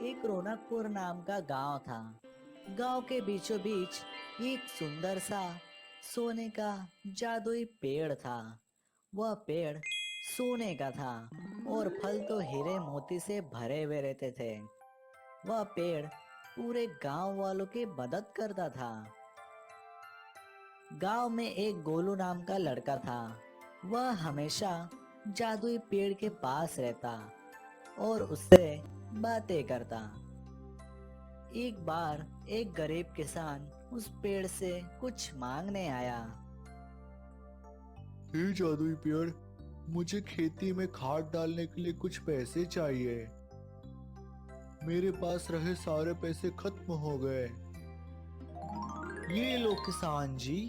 एक रौनकपुर नाम का गांव था। गांव के बीचों बीच एक सुंदर सा सोने का जादुई पेड़ था। वह पेड़ सोने का था और फल तो हीरे मोती से भरे हुए रहते थे। वह पेड़ पूरे गांव वालों की मदद करता था। गांव में एक गोलू नाम का लड़का था। वह हमेशा जादुई पेड़ के पास रहता और उससे बातें करता। एक बार एक गरीब किसान उस पेड़ से कुछ मांगने आया। हे जादुई पेड़, मुझे खेती में खाद डालने के लिए कुछ पैसे चाहिए। मेरे पास रहे सारे पैसे खत्म हो गए। ये लो किसान जी,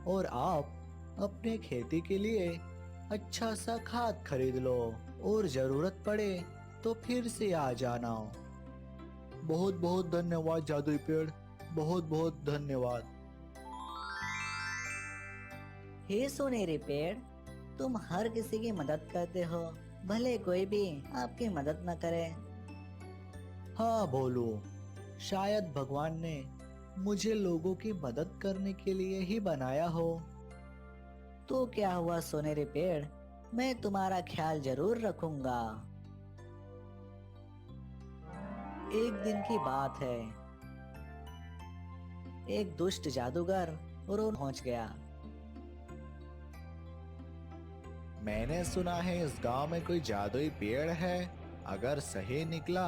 और आप अपने खेती के लिए अच्छा सा खाद खरीद लो और जरूरत पड़े तो फिर से आ जाना। बहुत बहुत धन्यवाद जादुई पेड़, बहुत बहुत धन्यवाद। हे सुनहरे पेड़, तुम हर किसी की मदद करते हो, भले कोई भी आपकी मदद न करे। हाँ भोलू, शायद भगवान ने मुझे लोगों की मदद करने के लिए ही बनाया हो। तो क्या हुआ सुनहरे पेड़, मैं तुम्हारा ख्याल जरूर रखूंगा। एक दिन की बात है। एक दुष्ट जादूगर रोम पहुंच गया। मैंने सुना है इस गांव में कोई जादुई पेड़ है। अगर सही निकला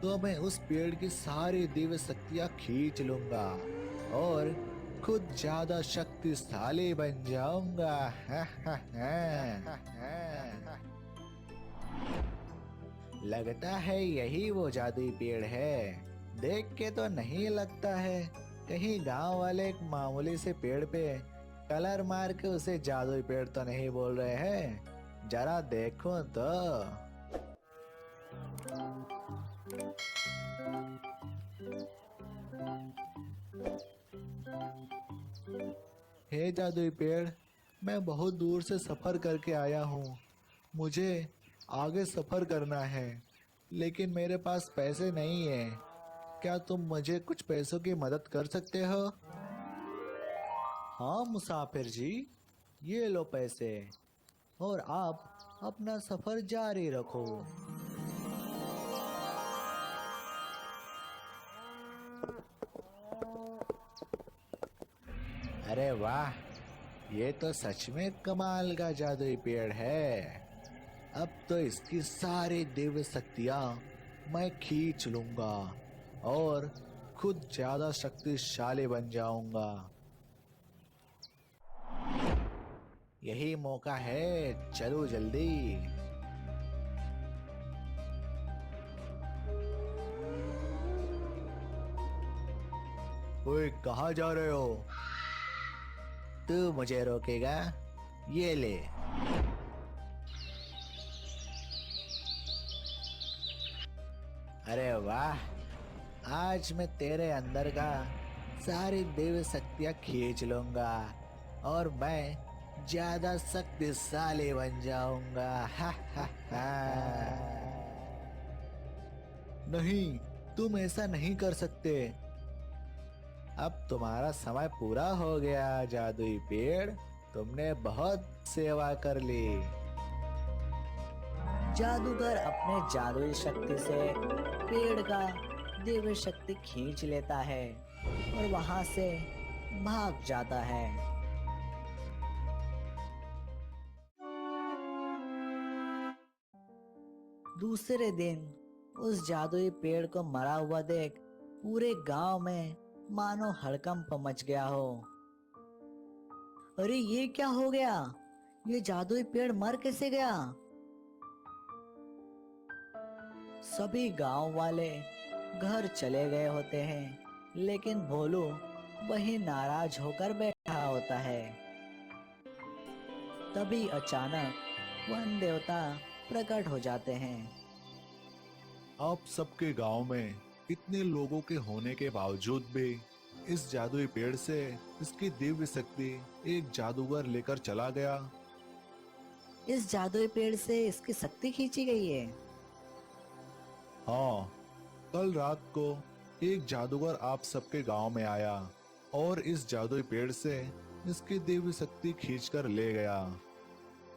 तो मैं उस पेड़ की सारी दिव्य शक्तियां खींच लूंगा और खुद ज्यादा शक्तिशाली बन जाऊंगा। लगता है यही वो जादुई पेड़ है। देख के तो नहीं लगता है। कहीं गांव वाले एक मामूली से पेड़ पे कलर मार के उसे जादुई पेड़ तो नहीं बोल रहे हैं। जरा देखो तो। हे जादुई पेड़, मैं बहुत दूर से सफर करके आया हूँ। मुझे आगे सफर करना है, लेकिन मेरे पास पैसे नहीं है। क्या तुम मुझे कुछ पैसों की मदद कर सकते हो? हाँ मुसाफिर जी, ये लो पैसे और आप अपना सफर जारी रखो। अरे वाह, ये तो सच में कमाल का जादुई पेड़ है। अब तो इसकी सारी दिव्य शक्तियां मैं खींच लूंगा और खुद ज्यादा शक्तिशाली बन जाऊंगा। यही मौका है, चलो जल्दी। ओए, कहाँ जा रहे हो? तू मुझे रोकेगा? ये ले। अरे वाह, आज मैं तेरे अंदर का सारी दिव्य शक्तियां खींच लूंगा और मैं ज्यादा शक्तिशाली बन जाऊंगा। हा हा हा। नहीं, तुम ऐसा नहीं कर सकते। अब तुम्हारा समय पूरा हो गया जादुई पेड़। तुमने बहुत सेवा कर ली। जादूगर अपने जादुई शक्ति से पेड़ का दिव्य शक्ति खींच लेता है और वहां से भाग जाता है। दूसरे दिन उस जादुई पेड़ को मरा हुआ देख पूरे गांव में मानो हड़कंप मच गया हो। अरे ये क्या हो गया? ये जादुई पेड़ मर कैसे गया? सभी गांव वाले घर चले गए होते हैं, लेकिन भोलू वही नाराज होकर बैठा होता है। तभी अचानक वन देवता प्रकट हो जाते हैं। आप सबके गांव में इतने लोगों के होने के बावजूद भी इस जादुई पेड़ से इसकी दिव्य शक्ति एक जादूगर लेकर चला गया। इस जादुई पेड़ से इसकी शक्ति खींची गई है। हाँ, कल रात को एक जादूगर आप सबके गांव में आया और इस जादुई पेड़ से इसकी दिव्य शक्ति खींचकर ले गया।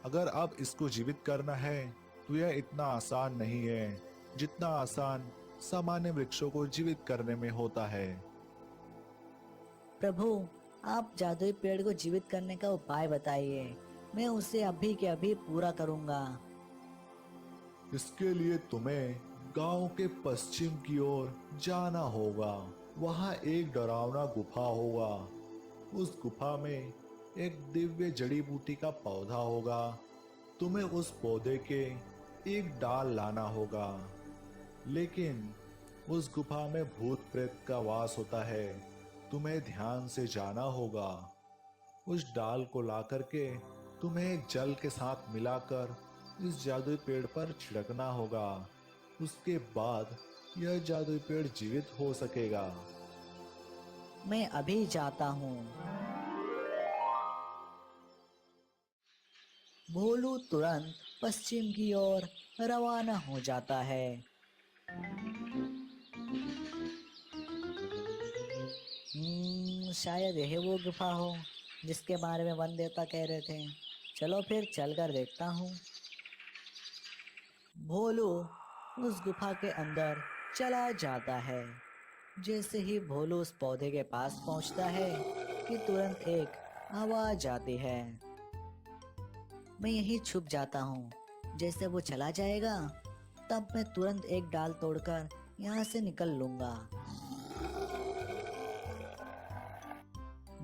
अगर अब इसको जीवित करना है तो यह इतना आसान नहीं है जितना आसान सामान्य वृक्षों को जीवित करने में होता है। प्रभु, आप जादुई पेड़ को जीवित करने का उपाय बताइए। मैं उसे अभी के अभी पूरा करूंगा। इसके लिए तुम्हें गांव के पश्चिम की ओर जाना होगा। वहां एक डरावना गुफा होगा। उस गुफा में एक दिव्य जड़ी बूटी का पौधा होगा। तुम्हें उस पौधे के एक डाल लाना होगा। लेकिन उस गुफा में भूत प्रेत का वास होता है। तुम्हें ध्यान से जाना होगा। उस डाल को ला करके तुम्हें जल के साथ मिलाकर इस जादुई पेड़ पर छिड़कना होगा। उसके बाद यह जादुई पेड़ जीवित हो सकेगा। मैं अभी जाता हूँ। भोलू तुरंत पश्चिम की ओर रवाना हो जाता है। शायद यह वो गुफा हो जिसके बारे में वन देवता कह रहे थे। चलो फिर चलकर देखता हूँ। भोलू उस गुफा के अंदर चला जाता है। जैसे ही भोलू उस पौधे के पास पहुंचता है कि तुरंत एक आवाज आती है। मैं यहीं छुप जाता हूँ। जैसे वो चला जाएगा तब मैं तुरंत एक डाल तोड़कर यहाँ से निकल लूंगा।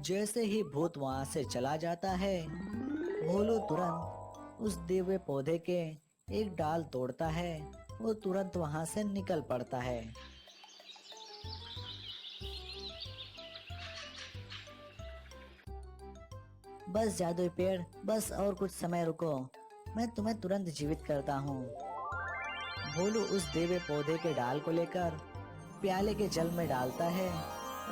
जैसे ही भूत वहां से चला जाता है, भोलू तुरंत उस दिव्य पौधे के एक डाल तोड़ता है और तुरंत वहां से निकल पड़ता है। बस जादुई पेड़, बस और कुछ समय रुको, मैं तुम्हें तुरंत जीवित करता हूँ। भोलू उस दिव्य पौधे के डाल को लेकर प्याले के जल में डालता है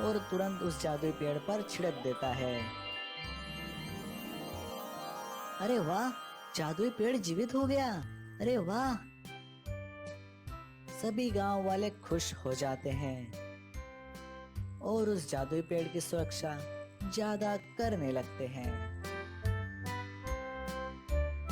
और तुरंत उस जादुई पेड़ पर छिड़क देता है। अरे वाह, जादुई पेड़ जीवित हो गया। अरे वाह! सभी गांव वाले खुश हो जाते हैं और उस जादुई पेड़ की सुरक्षा ज्यादा करने लगते हैं।